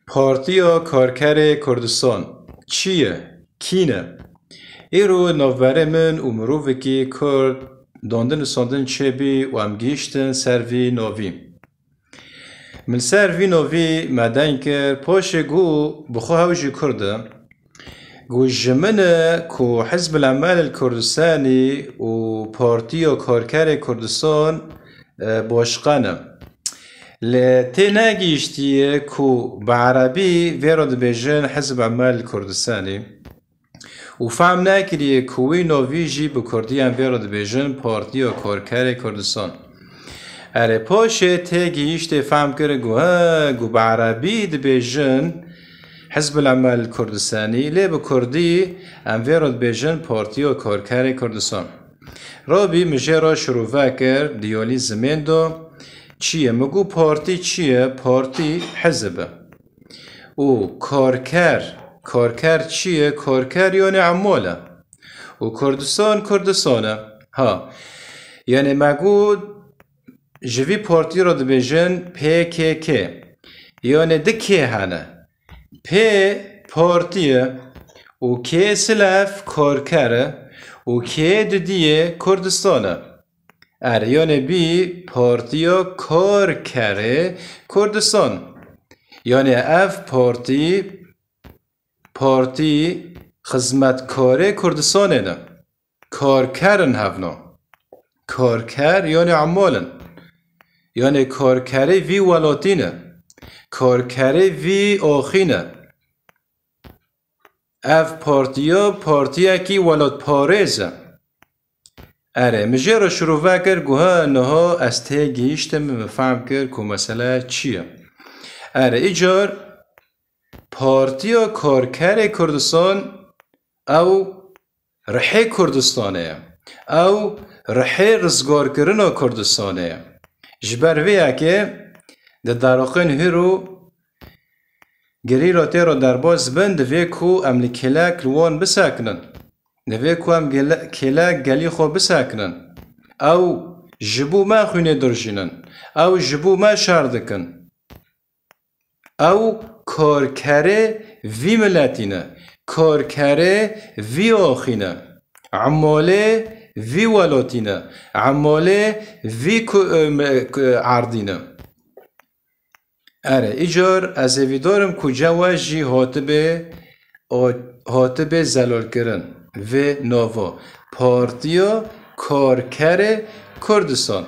پارتیا کارکر کردستان چیه؟ کینه؟ ایرو نوبره من و مروفکی کرد داندن ساندن چه بی و ام گیشتن سروی نوی. من سروی نوی مدین کر پاشه گو بخو هاوجی کرده گو جمنه کو حزب العمال الكردستاني و پارتیا کارکر کردستان باشقانه لتناجيشتي كو بعربي فيرود بيجن حزب عمال الكردستاني وفهمنا كري كوي نوفيجي بكرديان فيرود بيجن بارتيو كوركاري كردستان اره پاشه تاجيشتي فهم كره جو بعربي دبيجن حزب العمال الكردستاني ليه بكردي ام فيرود بيجن بارتيو كوركاري كردستان رابي مجرى شروع فاكر ديولي زمين دو چیه؟ مگو پارتی چیه؟ پارتی حزبه و کارکر چیه؟ کارکر یعنی عماله و کردستانه ها یعنی مگو جوی پارتی را دبیجن PKK یعنی دکه هنه پارتیه و که سلف کارکره و که دیه کردستانه یعنی بی پارتیا کار کره کردستان یعنی اف پارتی خدمتکاره کردستانه نه کارکرن هفنا کارکر یعنی عمالن یعنی کارکره وی ولاتینه کارکره وی آخینه اف پارتیا کی ولات پارزه مجرد شروع کرد گوها نها از ته گیشتم مفهم کرد که مسئله چیه ایجار پارتیا کارکر کردستان او رحه کردستانه او رحه رزگار کرنا کردستانه جبر ویه که در دراقین هیرو گری را تیرا در باز بند وی کو املیکلک روان بسکنن نوی کو هم کلا گلی خو بسکنن او جبو ما خونه درجنن او جبو ما شاردکن او کارکره وی ملتینه کارکره وی آخینه عماله وی ولاتینه عماله وی عردینه ایجار از اویدارم کجا واجی هاتبه زلال کرن و نوا پارتیا کارکر کردستان